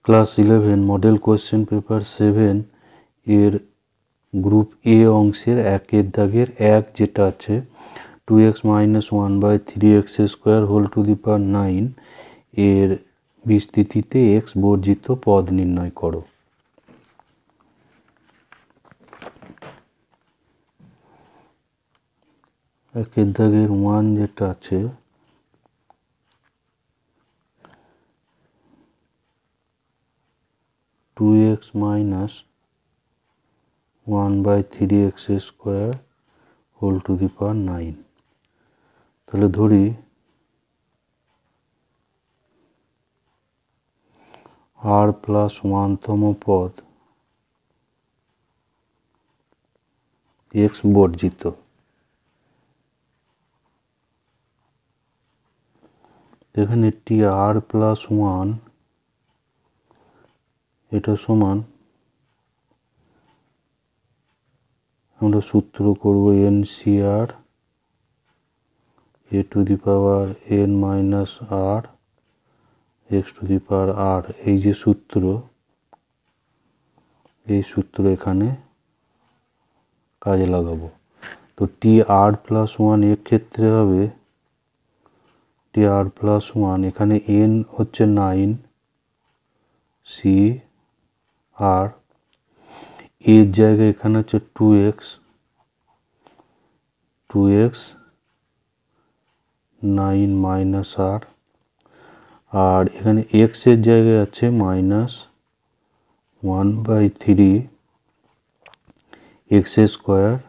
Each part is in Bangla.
ক্লাস 11 মডেল কোয়েশ্চেন পেপার 7 এর গ্রুপ এ অংশের একের দাগের এক যেটা আছে 2x - 1/3x² whole to the power 9 এর বিস্তৃতিতে x বর্জিত পদ নির্ণয় করো। একের দাগের 1 যেটা আছে (2x - 1/3x² whole to the power 9) তাহলে ধরি r+1তম পদ x বর্জিত। এখানে r+1 এটা সমান আমরা সূত্র করব NCR a two the power n - r x to the power r, এই যে সূত্র, এই সূত্র এখানে কাজে লাগাবো। তো tr+1 এর ক্ষেত্রে হবে tr+1, এখানে n হচ্ছে 9, c r, এর জায়গায় এখানে হচ্ছে 2x 9 - r, আর এখানে x এর জায়গায় আছে -1/3x²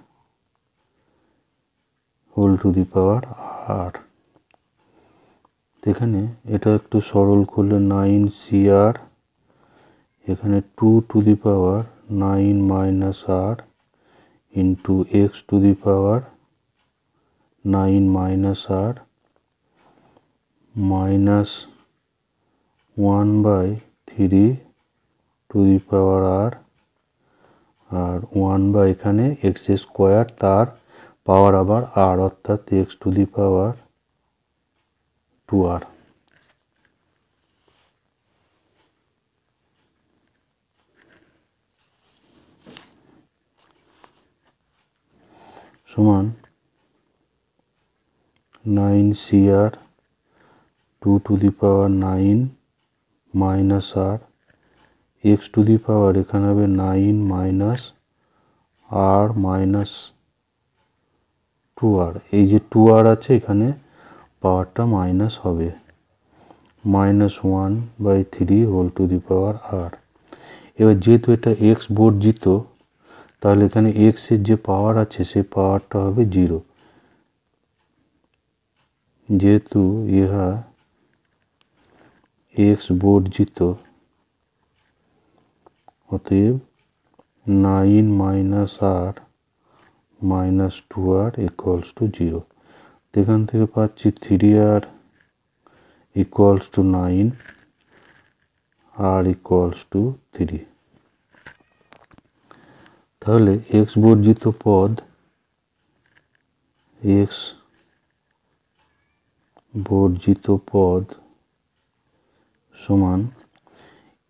whole to the power r। এখানে এটা একটু সরল করলে 9cr, এখানে 2 to the power 9 - r into x to the power 9 - r -1/3 to the power r, আর 1 এখানে x², তার পাওয়ার আবার r, অর্থাৎ x to the power 2r সমান 9cr 2 to the power 9 - r, x to the power এখানে হবে 9 - r -2r, এই যে 2r আছে এখানে পাওয়ারটা মাইনাস হবে, -1/3 whole to the power r। এবার যেহেতু এটা x বর্জিত, তাহলে এখানে x এর যে পাওয়ার আছে সেই পাওয়ারটা হবে 0, যেহেতু ইহা x বর্জিত অতএব 9 - r -2r = 0। এখান থেকে পাচ্ছি 3r = 9, r = 3। তাহলে x বর্জিত পদ সমান,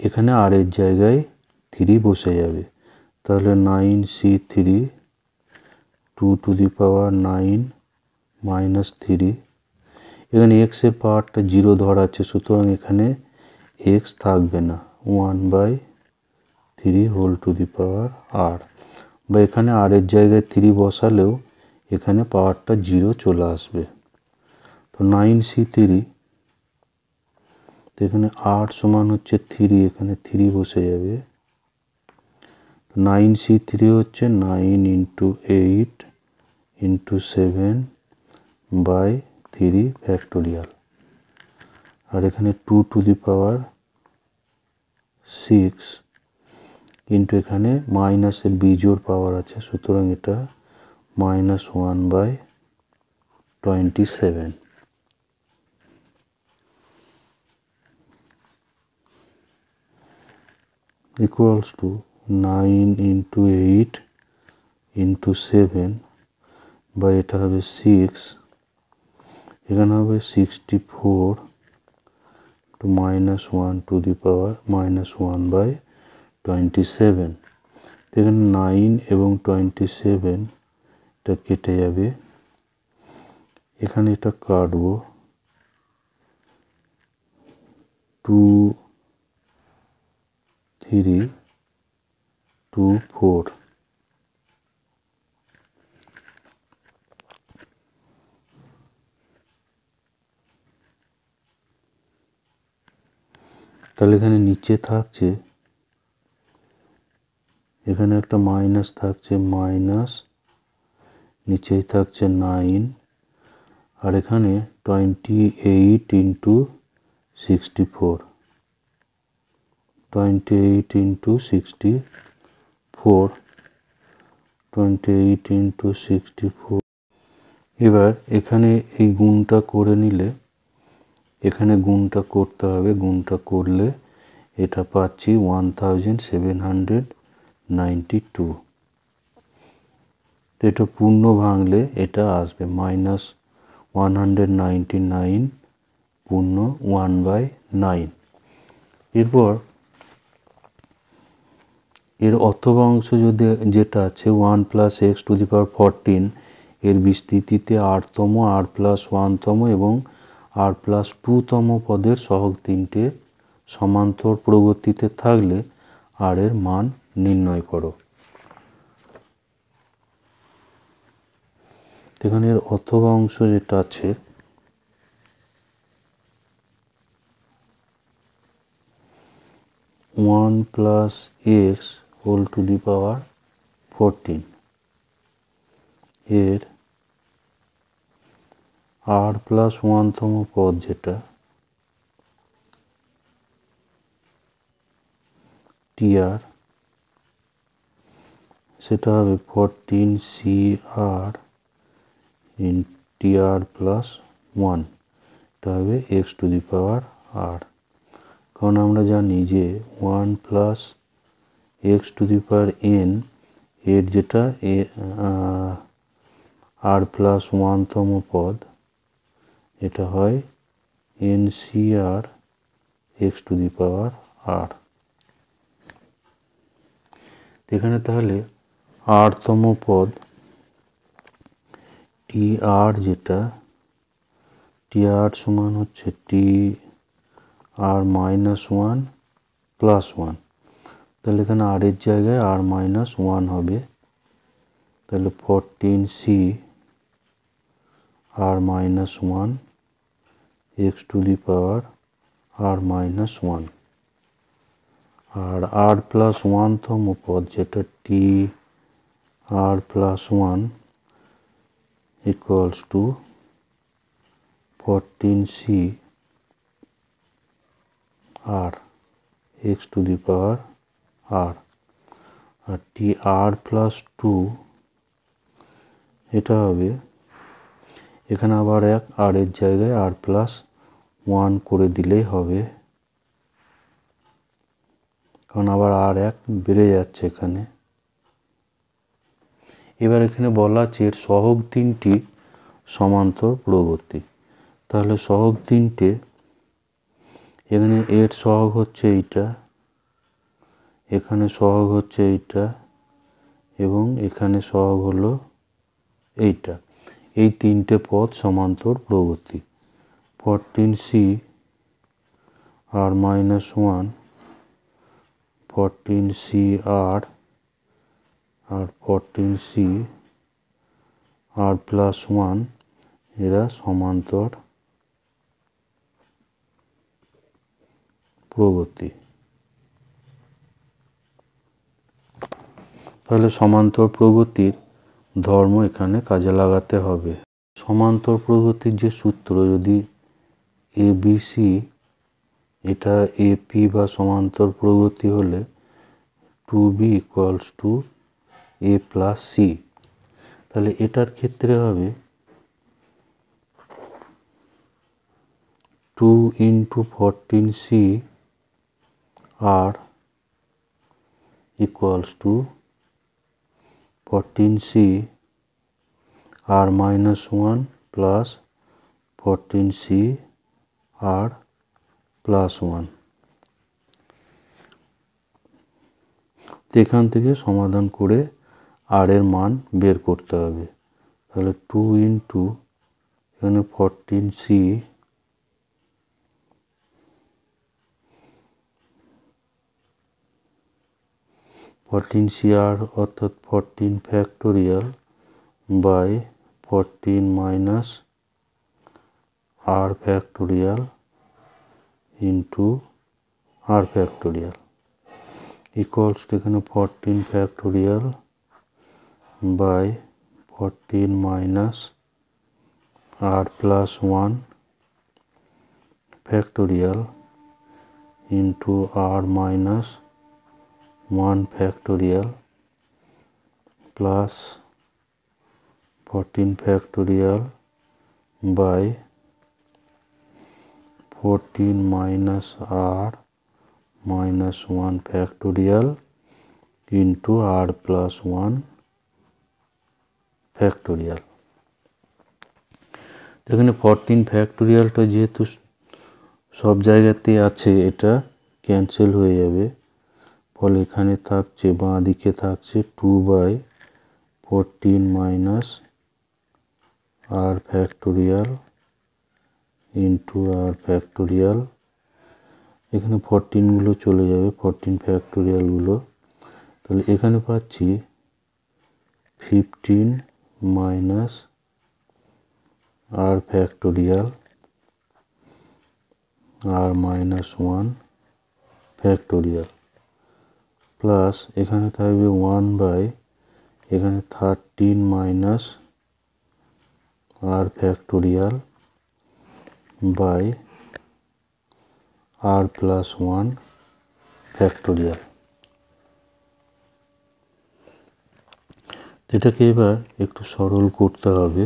এখানে r এর জায়গায় 3 বসে যাবে, তাহলে 9c3 2 টু দি পাওয়ার 9 - 3, এখানে x এর পাওয়ারটা 0 ধরা আছে, সুতরাং এখানে x থাকবে না, 1/3 whole to the power r, বা এখানে r এর জায়গায় 3 বসালেও এখানে পাওয়ারটা 0 চলে আসবে। তো 9c3, তো এখানে r সমান হচ্ছে 3, এখানে 3 বসে যাবে, 9c3 হচ্ছে 9 × 8 × 7/3 ফ্যাক্টোরিয়াল, আর এখানে 2 টু দি পাওয়ার 6 কিন্তু এখানে মাইনাসের বিজোড় পাওয়ার আছে, সুতরাং এটা -1/27 equals to 9 × 8 × 7, বা এটা হবে 6, এখানে হবে 64 to -1 to the power -1/27। এখানে 9 এবং 27 এটা কেটে যাবে, এখানে এটা কাটবো 2 3 2 4। তাহলে এখানে নিচে থাকছে, এখানে একটা মাইনাস থাকছে, মাইনাস নিচেই থাকছে 9, আর এখানে 28 ইন্টু 64, 28 ইন্টু 64, 28 ইন্টু 64। এবার এখানে এই গুণটা করে নিলে, এখানে গুণটা করতে হবে, গুণটা করলে এটা পাচ্ছি 1792। তো এটা পূর্ণ ভাঙলে এটা আসবে -199 পূর্ণ 1/9। এরপর এর অথবা অংশ যদি যেটা আছে 1 + x⁴, এর বিস্তৃতিতে r-তম, r+1তম এবং r+2তম পদের সহগ তিনটে সমান্তর প্রগতিতে থাকলে r এর মান নির্ণয় করো। এখানে এর অথবা অংশ যেটা আছে 1 + x⁴, এর r+1তম পদ যেটা tr, সেটা হবে 14cr tr+1, এটা হবে x⁴। কারণ আমরা জানি যে 1 + x⁴n এর যেটা r+1তম পদ, এটা হয় ncr x⁴। এখানে তাহলে r-তম পদ tr, যেটা tr সমান হচ্ছে tr-1 + 1, তাহলে এখানে r এর জায়গায় r-1 হবে, তাহলে 14c r-1 x⁴r-1, আর r+1তম পদ যেটা tr+1 equals to 14c r x⁴, R tr+2 এটা হবে, এখানে আবার এক r এর জায়গায় r+1 করে দিলেই হবে, কারণ আবার r1 বেড়ে যাচ্ছে এখানে। এবার এখানে বলা আছে এর সহগ তিনটি সমান্তর প্রগতি। তাহলে সহগ তিনটে, এখানে এর সহগ হচ্ছে এইটা, এখানে সহগ হচ্ছে এইটা, এবং এখানে সহগ হলো এইটা। এই তিনটে পদ সমান্তর প্রগতি। 14c r-1, 14c r আর 14c r+1 এরা সমান্তর প্রগতি। তাহলে সমান্তর প্রগতির ধর্ম এখানে কাজে লাগাতে হবে। সমান্তর প্রগতির যে সূত্র, যদি ABC এটা AP বা সমান্তর প্রগতি হলে 2B = A + C, তাহলে এটার ক্ষেত্রে হবে 2 × 14c r = 14c r-1 + 14c r+1। +1। এখান থেকে সমাধান করে আর এর মান বের করতে হবে। তাহলে 2 ইন্টু এখানে 14c আর অর্থাৎ 14 factorial by 14 minus r factorial into r factorial equals to এখানে 14 factorial by 14 minus r plus 1 factorial into r minus 1 factorial plus 14 factorial by 14 minus r minus 1 factorial into r plus 1 factorial. এখানে 14 ফ্যাক্টোরিয়ালটা যেহেতু সব জায়গাতে আছে এটা ক্যান্সেল হয়ে যাবে, ফলে এখানে থাকছে বাঁ দিকে থাকছে 2/14 minus r factorial into r factorial. এখানে 14 গুলো চলে যাবে, 14 ফ্যাক্টোরিয়াল গুলো, তাহলে এখানে পাচ্ছি 15 minus r factorial r minus 1 factorial plus এখানে থাকবে 1 বাই এখানে 13 minus r factorial by r plus 1 factorial. এটাকে এবার একটু সরল করতে হবে।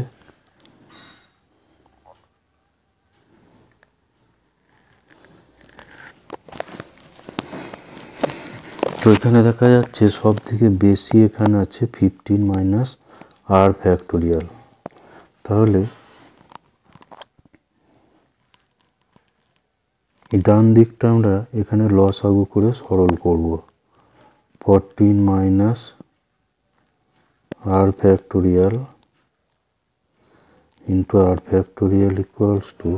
তো এখানে দেখা যাচ্ছে সব থেকে বেশি এখানে আছে 15 মাইনাস আর ফ্যাক্টোরিয়াল। তাহলে ডান দিকটা আমরা এখানে লসাগু করে সরল করব। 14 minus r factorial into r factorial equals to,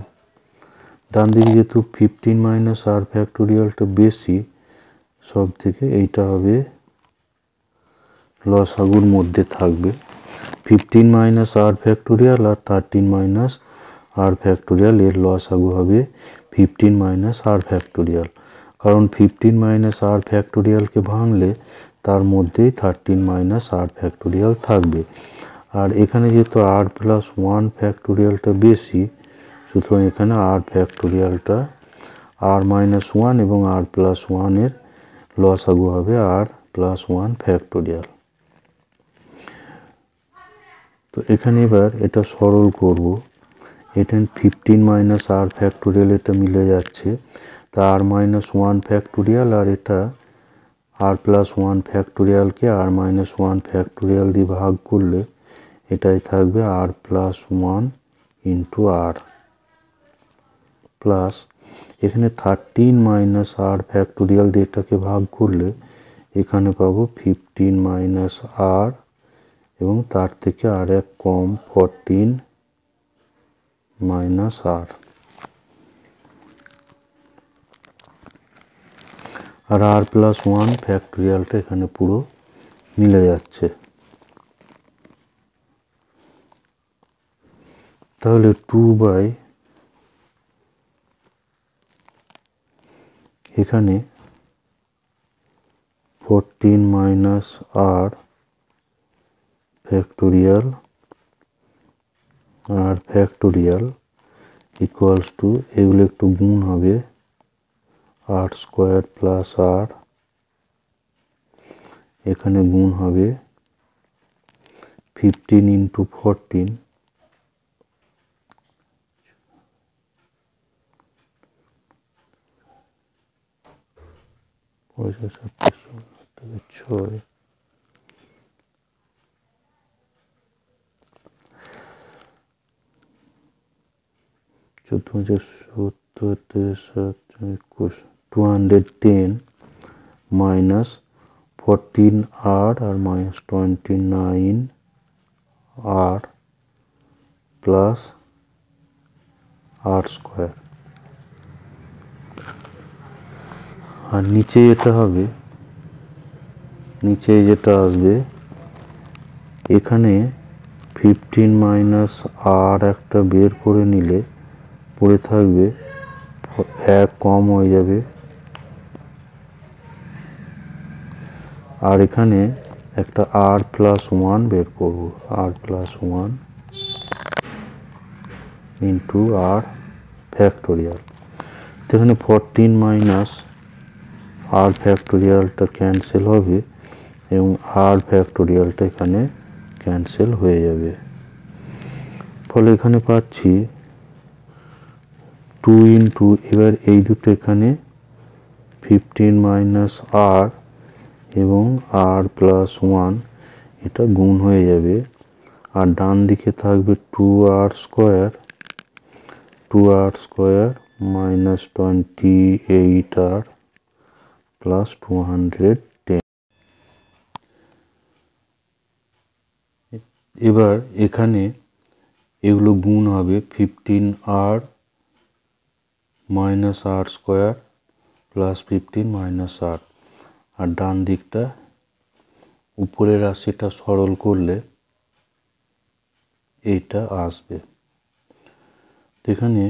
ডান দিকে যেহেতু 15 মাইনাস আর ফ্যাক্টোরিয়ালটা বেশি সব থেকে, এইটা হবে লসাগুর মধ্যে থাকবে। 15 মাইনাস আর ফ্যাক্টোরিয়াল আর 13 মাইনাস আর ফ্যাক্টোরিয়াল এর লসাগু হবে 15 মাইনাস আর ফ্যাক্টোরিয়াল, কারণ 15 মাইনাস আর ফ্যাক্টোরিয়ালকে ভাঙলে তার মধ্যেই 13 মাইনাস আর ফ্যাক্টোরিয়াল থাকবে। আর এখানে যেহেতু আর প্লাস 1 ফ্যাক্টোরিয়ালটা বেশি, সুতরাং এখানে আর ফ্যাক্টোরিয়ালটা আর মাইনাস 1 এবং আর প্লাস 1 এর লসাগু হবে আর প্লাস 1 ফ্যাক্টোরিয়াল। তো এখানে এবার এটা সরল করব। এটা 15 মাইনাস আর ফ্যাক্টোরিয়াল এটা মিলে যাচ্ছে, তা আর মাইনাস 1 ফ্যাক্টোরিয়াল আর এটা আর প্লাস 1 ফ্যাক্টোরিয়ালকে আর মাইনাস 1 ফ্যাক্টোরিয়াল দিয়ে ভাগ করলে এটাই থাকবে আর প্লাস 1 ইন্টু আর প্লাস এখানে 13 মাইনাস আর ফ্যাক্টোরিয়াল দিয়ে এটাকে ভাগ করলে এখানে পাবো 15 মাইনাস আর এবং তার থেকে আর এক কম 14 মাইনাস আর, আর আর প্লাস 1 ফ্যাক্টোরিয়ালটা এখানে পুরো মিলে যাচ্ছে। তাহলে 2 বাই এখানে 14 minus r factorial r factorial equals to, এগুলো একটু গুণ হবে, আর স্কোয়ার প্লাস আর, এখানে গুণ হবে 15 ইন্টু 14 6 14 210 minus 14r আর minus 29r plus r square আর নিচে এটা হবে, নিচে যেটা আসবে এখানে 15 মাইনাস আর একটা বের করে নিলে পড়ে থাকবে, এক কম হয়ে যাবে, আর এখানে একটা আর প্লাস 1 বের করব, আর প্লাস 1 ইন্টু আর ফ্যাক্টোরিয়াল। এখানে 14 মাইনাস আর ফ্যাক্টোরিয়ালটা ক্যান্সেল হবে এবং আর ফ্যাক্টোরিয়ালটা এখানে ক্যান্সেল হয়ে যাবে। ফলে এখানে পাচ্ছি 2 ইন্টু, এবার এই দুটো এখানে 15 মাইনাস আর এবং আর প্লাস 1 এটা গুণ হয়ে যাবে, আর ডান দিকে থাকবে 2r square minus 28r plus 210। এবার এখানে এগুলো গুণ হবে 15r মাইনাস আর স্কোয়ার প্লাস 15 মাইনাস আর, আর ডান দিকটা উপরের রাশিটা সরল করলে এইটা আসবে। এখানে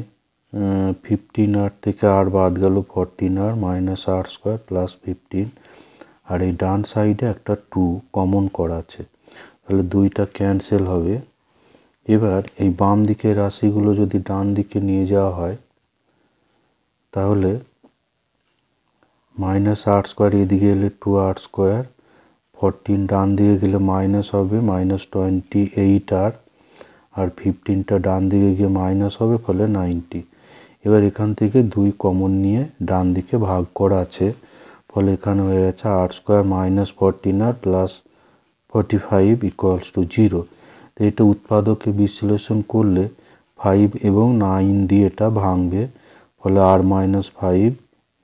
15r থেকে আর বাদ গেল, 14r মাইনাস আর স্কোয়ার প্লাস 15, আর এই ডান সাইডে একটা 2 কমন করা আছে, তাহলে দুইটা ক্যান্সেল হবে। এবার এই বাম দিকের রাশিগুলো যদি ডান দিকে নিয়ে যাওয়া হয় তাহলে মাইনাস আর স্কোয়ার এদিকে এলে 2r স্কোয়ার, 14 ডান দিকে গেলে মাইনাস হবে মাইনাস 28r, আর 15টা ডান দিকে গিয়ে মাইনাস হবে, ফলে 90। এবার এখান থেকে 2 কমন নিয়ে ডান দিকে ভাগ করা আছে, ফলে এখানে হয়ে গেছে r square minus 14r plus 45 equals to 0। তো এটা উৎপাদকে বিশ্লেষণ করলে 5 এবং 9 দিয়ে এটা ভাঙবে, ফলে আর মাইনাস 5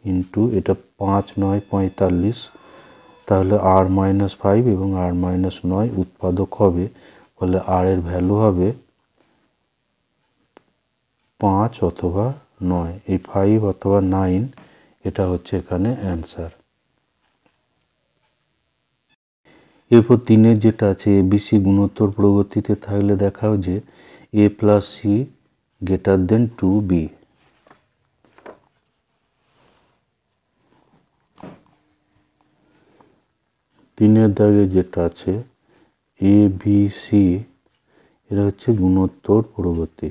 ইন্টু এটা 5 9 45, তাহলে আর মাইনাস 5 এবং আর মাইনাস 9 উৎপাদক হবে, ফলে আর এর ভ্যালু হবে 5 অথবা 9, এই 5 অথবা 9 এটা হচ্ছে এখানে অ্যান্সার। এরপর 3-এর যেটা আছে এবিসি গুণোত্তর প্রগতিতে থাকলে দেখাও যে a plus c greater than 2b। তিনের দাগে যেটা আছে এ বি সি, এটা হচ্ছে গুণোত্তর প্রগতি।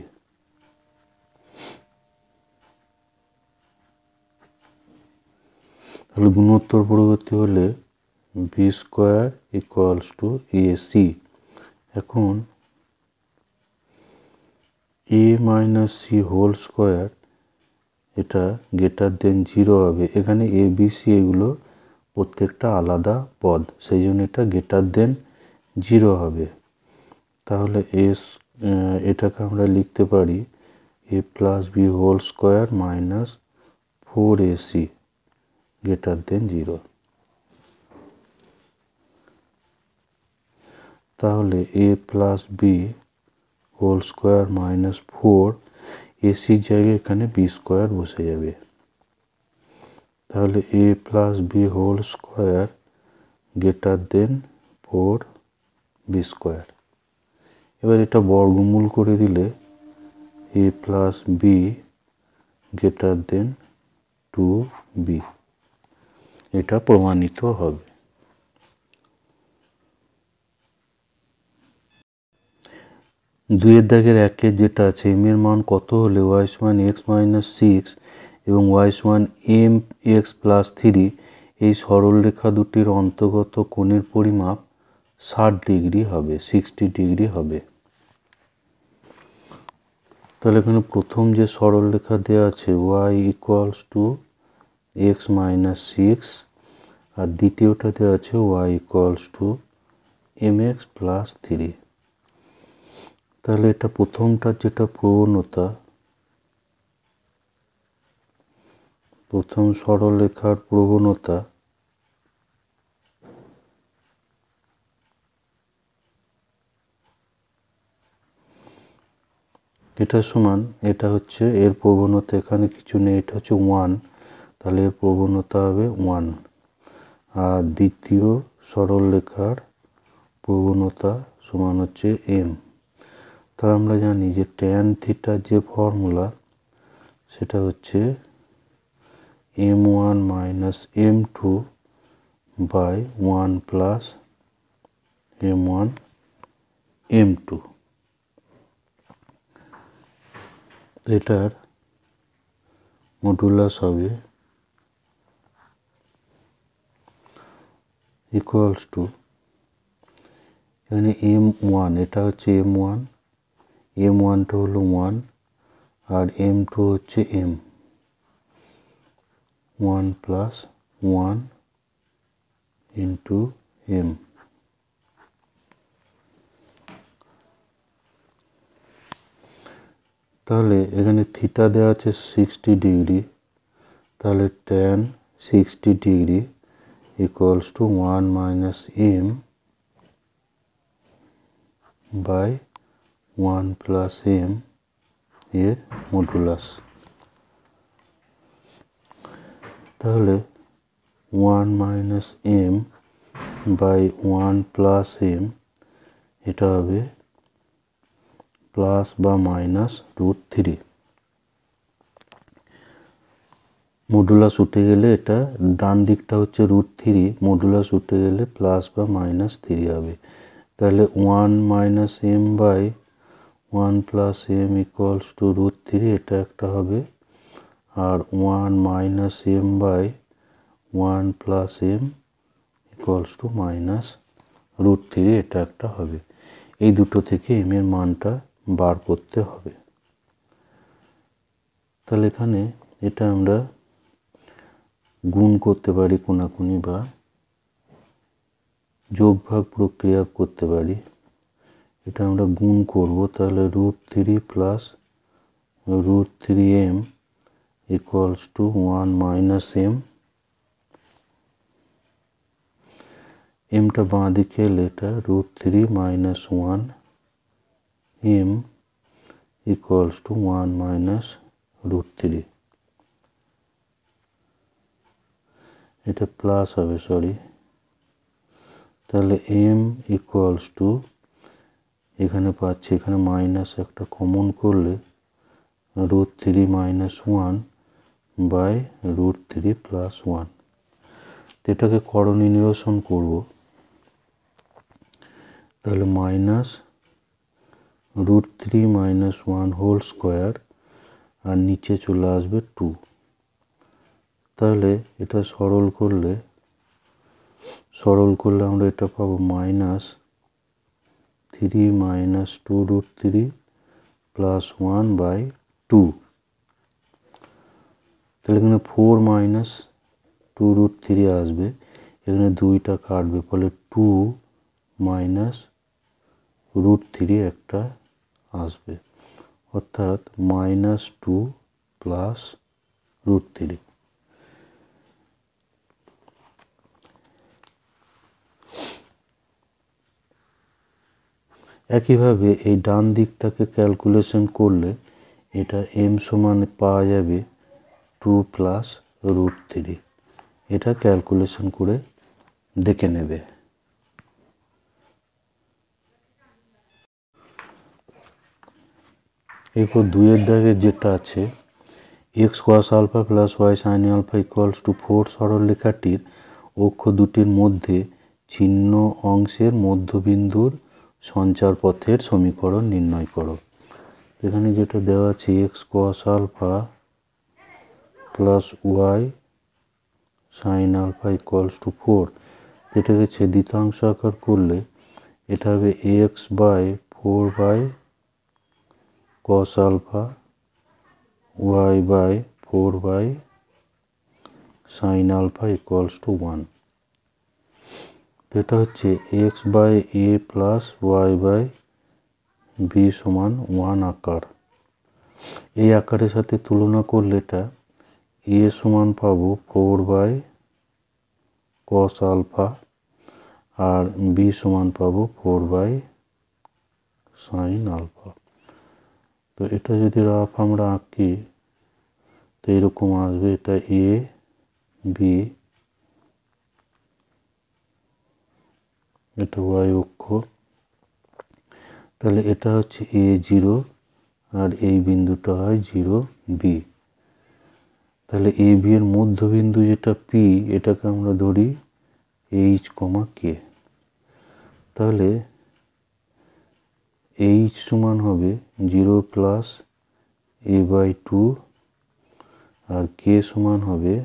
তাহলে গুণোত্তর প্রগতি হলে B square equals to A C. এখন A minus C whole square এটা গ্রেটার দেন 0 হবে, এখানে এ বি সি এগুলো প্রত্যেকটা আলাদা পদ, সেই জন্য এটা গ্রেটার দেন 0 হবে। তাহলে এটাকে আমরা লিখতে পারি a plus b whole square minus 4ac greater than 0। তাহলে a plus b whole square minus 4, এসির জায়গায় এখানে বি স্কোয়ার বসে যাবে, তাহলে a plus b whole square greater than 4b square. এবার এটা বর্গমূল করে দিলে a plus b greater than 2b, এটা প্রমাণিত হবে। দুইয়ের দাগের 1-এর যেটা আছে এম এর মান কত হলে ওয়াই সমান এক্স মাইনাস 6 এবং ওয়াই সমান এম এক্স প্লাস 3 এই সরলরেখা দুটির অন্তর্গত কোণের পরিমাপ 60 ডিগ্রি হবে, 60 ডিগ্রি হবে। তাহলে এখানে প্রথম যে সরলরেখা দেওয়া আছে Y equals to X minus 6, আর দ্বিতীয়টা দেওয়া আছে Y equals to M X plus 3। তাহলে এটা প্রথমটার যেটা প্রবণতা প্রথম সরলরেখার প্রবণতা এটা সমান, এটা হচ্ছে এর প্রবণতা, এখানে কিছু নেই, এটা হচ্ছে 1, তাহলে এর প্রবণতা হবে 1। আর দ্বিতীয় সরলরেখার প্রবণতা সমান হচ্ছে m। তাহলে আমরা জানি যে tan থিটার যে ফর্মুলা সেটা হচ্ছে m1 minus m2 by 1 plus m1 m2। এটার মডুলাস হবে ইকুয়ালস টু, এখানে m1, এটা হচ্ছে m1, m1টা হলো 1 আর m2 হচ্ছে m, 1 প্লাস 1 ইন্টু m। তাহলে এখানে থিটা দেওয়া আছে 60 ডিগ্রি, তাহলে tan 60 degree equals to 1 minus m by 1 plus m এর মডুলাস। তাহলে 1 minus m by 1 plus m, এটা হবে প্লাস বা মাইনাস √3। মডুলাস উঠে গেলে এটা ডান দিকটা হচ্ছে √3, মডুলাস উঠে গেলে প্লাস বা মাইনাস 3 হবে। তাহলে 1 minus m by 1 plus m equals to √3, এটা একটা হবে। আর 1 minus m by 1 plus m equals to minus √3, এটা একটা হবে। এই দুটো থেকে m এর মানটা বার করতে হবে। তাহলে এখানে এটা আমরা গুণ করতে পারি কোনাকুনি, বা যোগ ভাগ প্রক্রিয়া করতে পারি। এটা আমরা গুণ করব, তাহলে √3 plus √3m equals to 1 minus m। mটা বাঁ দিকে এলে এটা √3 minus 1 m equals to 1 minus √3, এটা প্লাস হবে, সরি। তাহলে m ইকুয়ালস টু, এখানে পাচ্ছি, এখানে মাইনাস একটা কমন করলে √3 মাইনাস 1 বাই √3 প্লাস 1। এটাকে করণী নিরসন করব, তাহলে মাইনাস √3 মাইনাস 1 হোল স্কোয়ার, আর নিচে চলে আসবে 2। তাহলে এটা সরল করলে আমরা এটা পাবো মাইনাস 3 মাইনাস 2√3 প্লাস 1 বাই 2। তাহলে এখানে 4 মাইনাস 2√3 আসবে, এখানে 2টা কাটবে, ফলে 2 মাইনাস √3 একটা আসবে, অর্থাৎ মাইনাস 2 প্লাস √3। একইভাবে এই ডান দিকটাকে ক্যালকুলেশন করলে এটা m সমান পাওয়া যাবে 2 প্লাস √3। এটা ক্যালকুলেশন করে দেখে নেবে। এরপর 2-এর দাগের যেটা আছে, x cos alpha plus y sin alpha equals to 4 সরলরেখাটির অক্ষ দুটির মধ্যে ছিন্ন অংশের মধ্যবিন্দুর সঞ্চার পথের সমীকরণ নির্ণয় করো। এখানে যেটা দেওয়া আছে x cos alpha plus y sin alpha equals to 4, এটাকে ছেদিতাংশ আকার করলে এটা হবে x by 4 by cos alpha y by 4 by sin alpha equals to 1। এটা হচ্ছে x by a plus y by b সমান 1 আকার। এই আকারের সাথে তুলনা করলে এটা এ সমান পাবো 4/cos আলফা আর বি সমান পাবো 4/sin আলফা। তো এটা যদি রাফ আমরা আঁকি তো এরকম আসবে, এটা এ বি, এটা ওয়াই অক্ষ, তাহলে এটা হচ্ছে A0 আর এই বিন্দুটা হয় 0B। তাহলে এ বি এর মধ্যবিন্দু যেটা পি, এটাকে আমরা ধরি এইচ কমা কে। তাহলে এইচ সমান হবে 0+a/2 আর কে সমান হবে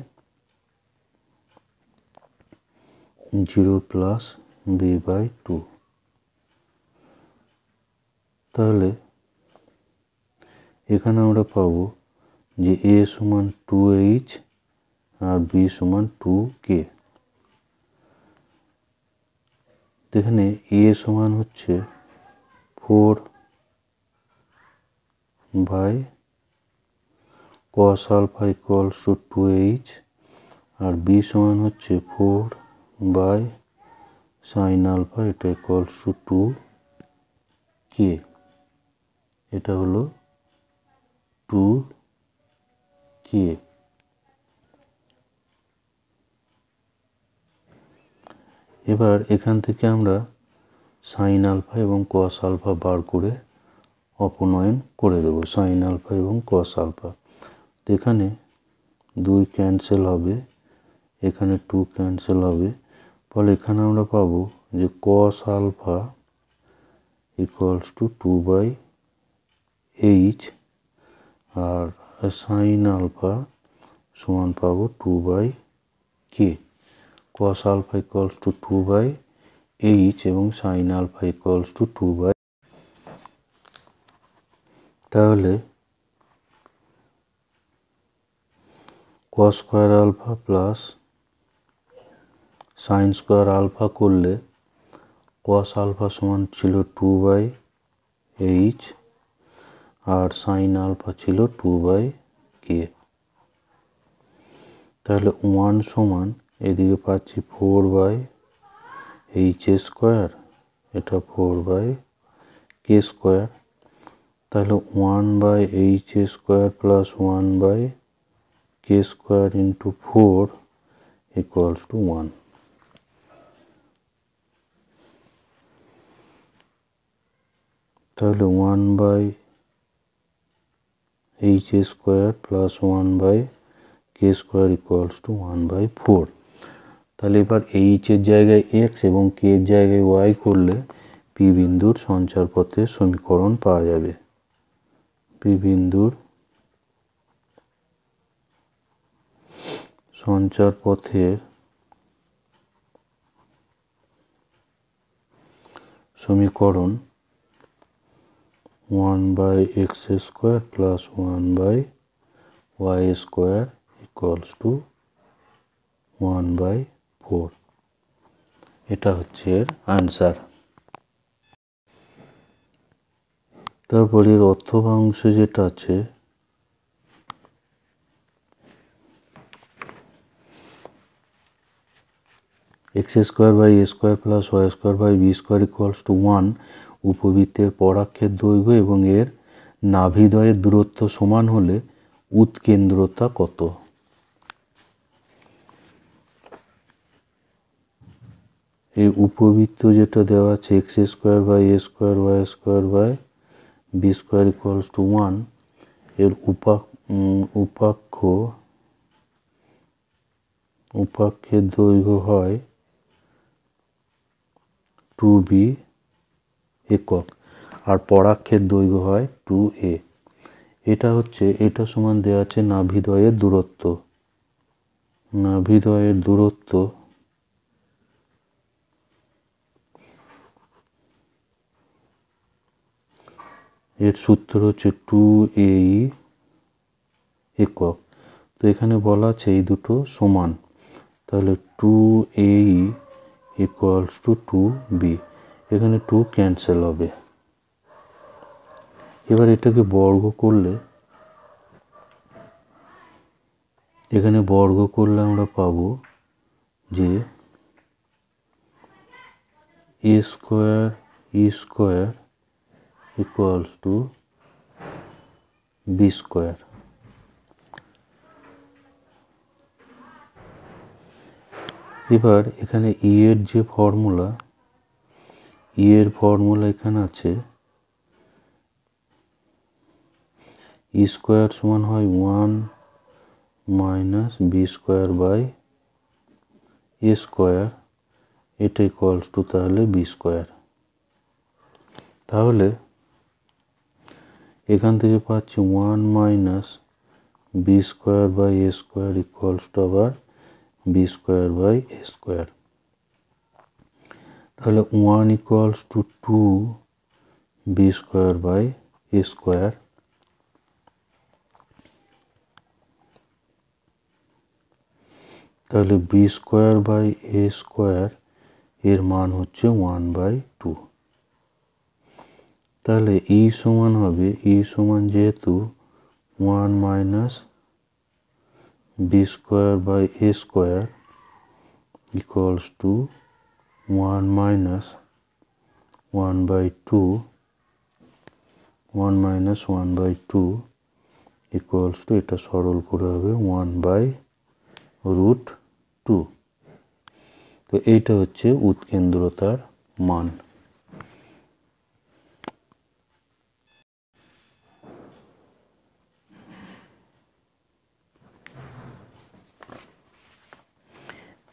0+b/2। তাহলে এখানে আমরা পাবো যে এ সমান 2h আর বি সমান 2k। এখানে এ সমান হচ্ছে 4/cos আলফা ইকুয়ালস টু 2h আর বি সমান হচ্ছে 4/sin আলফা, এটা ইকুয়ালস টু 2k। এটা হলো 2k। এবার এখান থেকে আমরা সাইন আলফা এবং কস আলফা বার করে অপনয়ন করে দেবো, সাইন আলফা এবং কস আলফা। তো এখানে 2 ক্যান্সেল হবে, এখানে 2 ক্যান্সেল হবে, ফলে এখানে আমরা পাবো যে cos alpha equals to 2/h আর সাইন আলফা সমান পাবো 2/k। cos alpha equals to 2/h এবং সাইন আলফা ইকুয়ালস টু 2/, তাহলে cos square alpha plus sine square alpha করলে cos আলফা সমান ছিল 2/h আর সাইন আলফা ছিল 2/k। তাহলে 1 সমান এদিকে পাচ্ছি 4/h স্কয়ার, এটা 4/k স্কয়ার। তাহলে 1/h square plus 1/k square into 4 equals to 1। তাহলে 1/h square plus 1/k square equals two 1/4। তাহলে এবার এইচ এর জায়গায় এক্স এবং কে এর জায়গায় ওয়াই করলে পি বিন্দুর সঞ্চার পথের সমীকরণ পাওয়া যাবে। পি বিন্দুর সঞ্চার পথের সমীকরণ 1/x square plus 1/y square equals two 1/4। এটা হচ্ছে এর আনসার। তারপরে এর অর্থবাংশ যেটা আছে, x square by a square plus y square by b square equals to 1 উপবৃত্তের পরাক্ষের দৈর্ঘ্য এবং এর নাভিদ্বয়ের দূরত্ব সমান হলে উৎকেন্দ্রতা কত? এই উপবৃত্ত যেটা দেওয়া আছে x square by a square y square by b square equals to 1, এর উপাক্ষের দৈর্ঘ্য হয় 2b একক আর পরাক্ষের দৈর্ঘ্য হয় 2a। এটা সমান দেওয়া আছে নাভিদ্বয়ের দূরত্ব। নাভিদ্বয়ের দূরত্ব এর সূত্র হচ্ছে 2ae একক। তো এখানে বলা আছে এই দুটো সমান, তাহলে 2ae ইকুয়ালস টু 2b, এখানে 2 ক্যান্সেল হবে। এবার এটাকে বর্গ করলে এখানে বর্গ করলে আমরা পাবো যে a square e square equals two b square. এবার এখানে এর যে ফর্মুলা, এর ফর্মুলা এখানে আছে ই স্কোয়ার সমান হয় 1 minus b square by a square, এটা ইকুয়ালস টু তাহলে বি স্কোয়ার। তাহলে এখান থেকে পাচ্ছি 1 minus b square by a square equals to আবার b square by a square. তাহলে 1 equals to 2 b square by a square, তাহলে b square by a square এর মান হচ্ছে 1/2। তাহলে ই সমান হবে, ই সমান যেহেতু 1 minus b square by a square equals to 1 minus 1/2, 1 minus 1/2 equals to, এটা সরল করে হবে 1/√2। তো এইটা হচ্ছে উৎকেন্দ্রতার মান।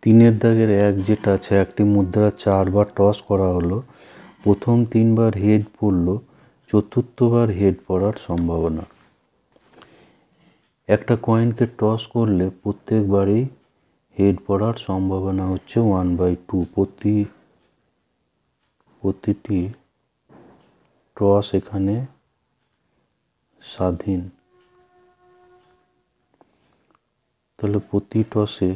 তিনের দাগের 1 যেটা আছে, একটি মুদ্রা 4 বার টস করা হলো, প্রথম 3 বার হেড পড়ল, চতুর্থবার হেড পড়ার সম্ভাবনা। একটা কয়েনকে টস করলে প্রত্যেকবারই হেড পড়ার সম্ভাবনা হচ্ছে 1/2। প্রতিটি টস এখানে স্বাধীন, তাহলে প্রতি টসে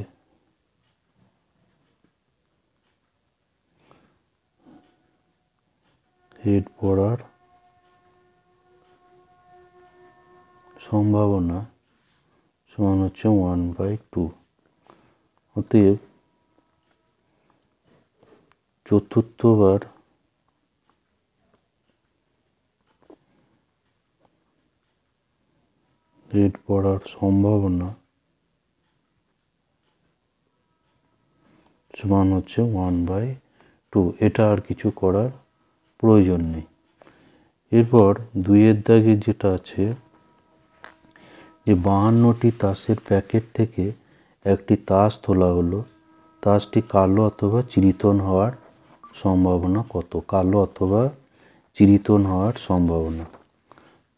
হেড পড়ার সম্ভাবনা সমান হচ্ছে 1/2। অতএব চতুর্থবার হেড পড়ার সম্ভাবনা সমান হচ্ছে 1/2। এটা আর কিছু করার প্রয়োজন নেই। এরপর 2-এর দাগে যেটা আছে, যে 52টি তাসের প্যাকেট থেকে একটি তাস তোলা হলো, তাসটি কালো অথবা চিরিতন হওয়ার সম্ভাবনা কত? কালো অথবা চিরিতন হওয়ার সম্ভাবনা।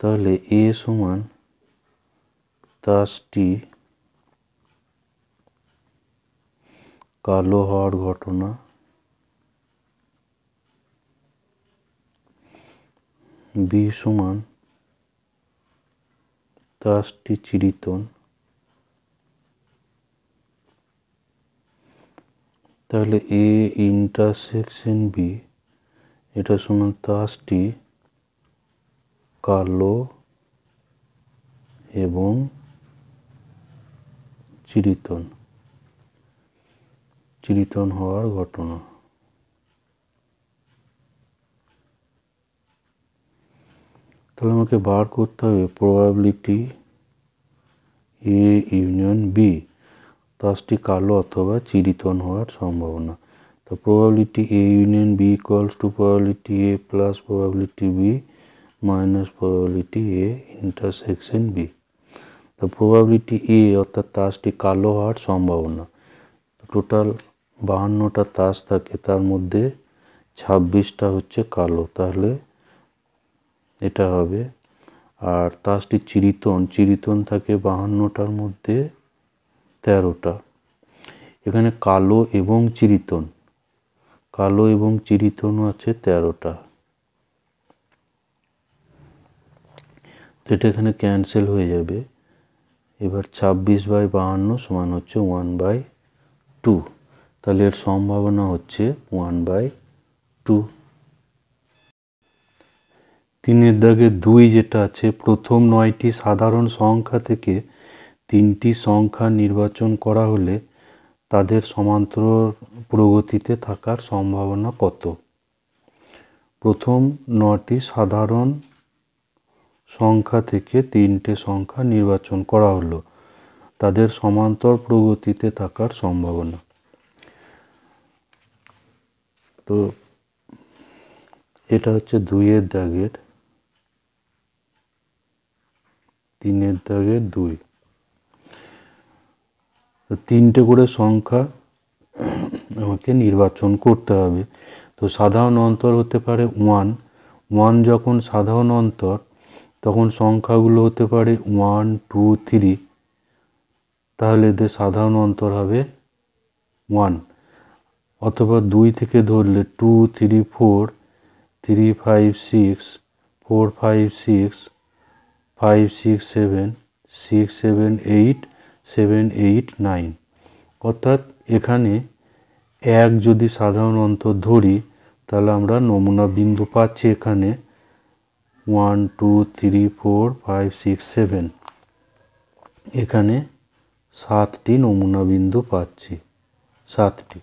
তাহলে এ সমান তাসটি কালো হওয়ার ঘটনা, বি সমান তাসটি চিরিতন, তাহলে এ ইন্টারসেকশন বি, এটা সমান তাসটি কালো এবং চিরিতন হওয়ার ঘটনা। তাহলে আমাকে বার করতে হবে প্রবাবিলিটি এ ইউনিয়ন বি, তাসটি কালো অথবা চিরিতন হওয়ার সম্ভাবনা। তো probability A union B equals to probability A plus probability B minus probability A intersection B. তো প্রবাবিলিটি এ অর্থাৎ তাসটি কালো হওয়ার সম্ভাবনা, টোটাল 52টা তাস থাকে, তার মধ্যে 26টা হচ্ছে কালো, তাহলে এটা হবে। আর তাসটি চিরিতন থাকে 52টার মধ্যে 13টা। এখানে কালো এবং চিরিতনও আছে 13টা। তো এটা এখানে ক্যান্সেল হয়ে যাবে। এবার 26/52 সমান হচ্ছে 1/2, তাহলে এর সম্ভাবনা হচ্ছে 1/2। 3-এর দাগে 2 যেটা আছে, প্রথম 9টি সাধারণ সংখ্যা থেকে তিনটি সংখ্যা নির্বাচন করা হলে তাদের সমান্তরাল প্রগতিতে থাকার সম্ভাবনা কত? প্রথম 9টি সাধারণ সংখ্যা থেকে 3টে সংখ্যা নির্বাচন করা হলো, তাদের সমান্তরাল প্রগতিতে থাকার সম্ভাবনা। তো এটা হচ্ছে 2-এর দাগের, 3-এর দাগের 2। তো 3টে করে সংখ্যা আমাকে নির্বাচন করতে হবে। তো সাধারণ অন্তর হতে পারে 1 যখন সাধারণ অন্তর, তখন সংখ্যাগুলো হতে পারে 1, 2, 3। তাহলে এদের সাধারণ অন্তর হবে 1। অথবা 2 থেকে ধরলে 2, 3, 4, 3, 5, 6, 4, 5, 6, 5, 6, 7, 6, 7, 8, 7, 8, 9। অর্থাৎ এখানে 1 যদি সাধারণ অন্তর ধরি তাহলে আমরা নমুনা বিন্দু পাচ্ছি এখানে 1, 2, 3, 4, 5, 6, 7। এখানে 7টি নমুনা বিন্দু পাচ্ছি, 7টি।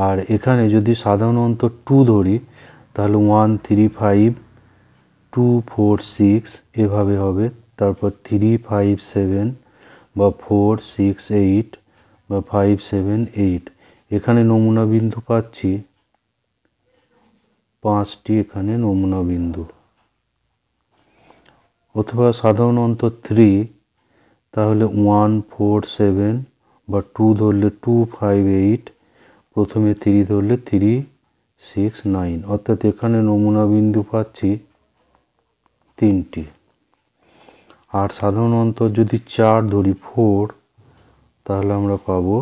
আর এখানে যদি সাধারণ অন্তর 2 ধরি তাহলে 1, 3, 5, 2, 4, 6 এভাবে হবে। তারপর 3, 5, 7 বা 4, 6, 8 বা 5, 7, 8। এখানে নমুনা বিন্দু পাচ্ছি 5টি, এখানে নমুনা বিন্দু। অথবা সাধারণ অন্তর 3, তাহলে 1, 4, 7 বা 2 ধরলে 2, 5, 8, প্রথমে 3 ধরলে 3, 6, 9। অর্থাৎ এখানে নমুনা বিন্দু পাচ্ছি 3টি। আর সাধারণ অন্তর যদি 4 ধরি 4, তাহলে আমরা পাবো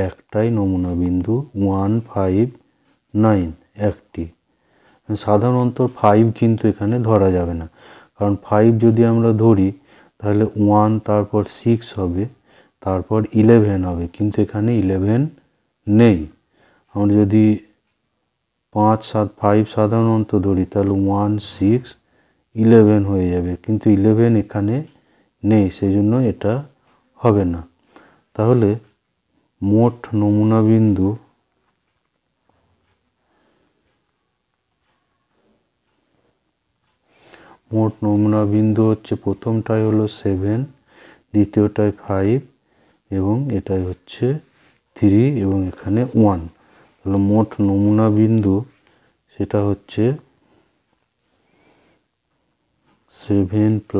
একটাই নমুনা বিন্দু 1, 5, 9, একটি। সাধারণ অন্তর 5 কিন্তু এখানে ধরা যাবে না, কারণ 5 যদি আমরা ধরি তাহলে 1 তারপর 6 হবে, তারপর 11 হবে, কিন্তু এখানে 11 নেই। আমরা যদি 5 সাধারণ অন্তর ধরি তাহলে 1, 6, 11 হয়ে যাবে, কিন্তু 11 এখানে নেই, সেই জন্য এটা হবে না। তাহলে মোট নমুনা বিন্দু হচ্ছে, প্রথমটাই হলো 7, দ্বিতীয়টায় 5 এবং এটাই হচ্ছে 3 এবং এখানে 1। তাহলে মোট নমুনা বিন্দু সেটা হচ্ছে 7 +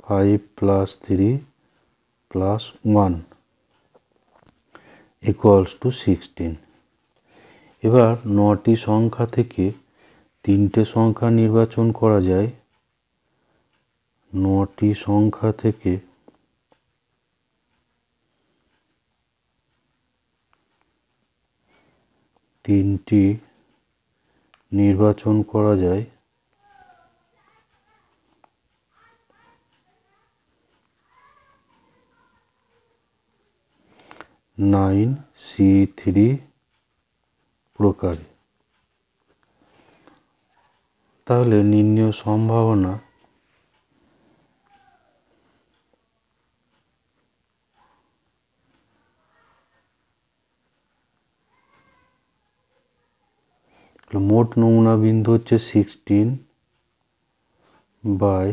5 + 3 + 1 = 16। এবার 9টি সংখ্যা থেকে 3টে সংখ্যা নির্বাচন করা যায়। 9টি সংখ্যা থেকে 3টি নির্বাচন করা যায়। 9C3 প্রকারে। তাহলে নির্ণয় সম্ভাবনা মোট নমুনা বিন্দু হচ্ছে 16 বাই,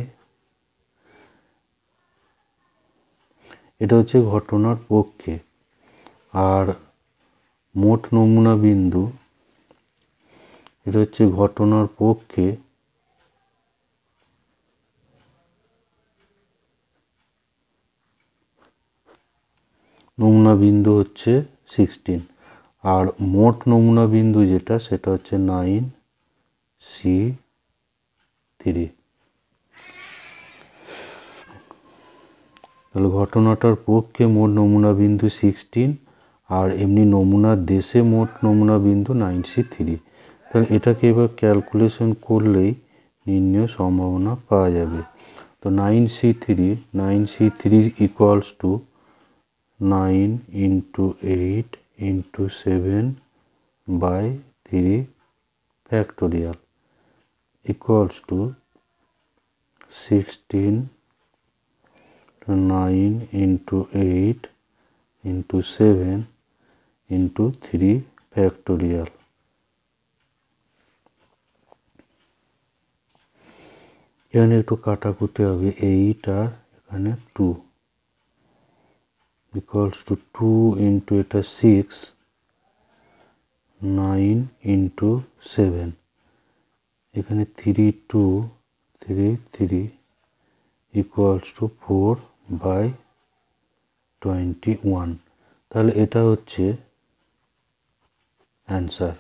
এটা হচ্ছে ঘটনার পক্ষে, আর মোট নমুনা বিন্দু এটা হচ্ছে ঘটনার পক্ষে নমুনা বিন্দু হচ্ছে 16, আর মোট নমুনা বিন্দু যেটা সেটা হচ্ছে 9C3। তাহলে ঘটনাটার পক্ষে মোট নমুনা বিন্দু 16, আর এমনি নমুনার দেশে মোট নমুনা বিন্দু 9C3। তাহলে এটাকে এবার ক্যালকুলেশন করলেই নির্ণয় সম্ভাবনা পাওয়া যাবে। তো 9C3 = 9 × 8 × 7/3 factorial = 16 9 into 8 into 7 into 3 factorial। এখানে একটু কাটাকুটি হবে, 8 আর এখানে 2 equals to 2 into এটা 6, 9 into 7, এখানে 3 2 3 3 equals to 4/21। তাহলে এটা হচ্ছে অ্যান্সার।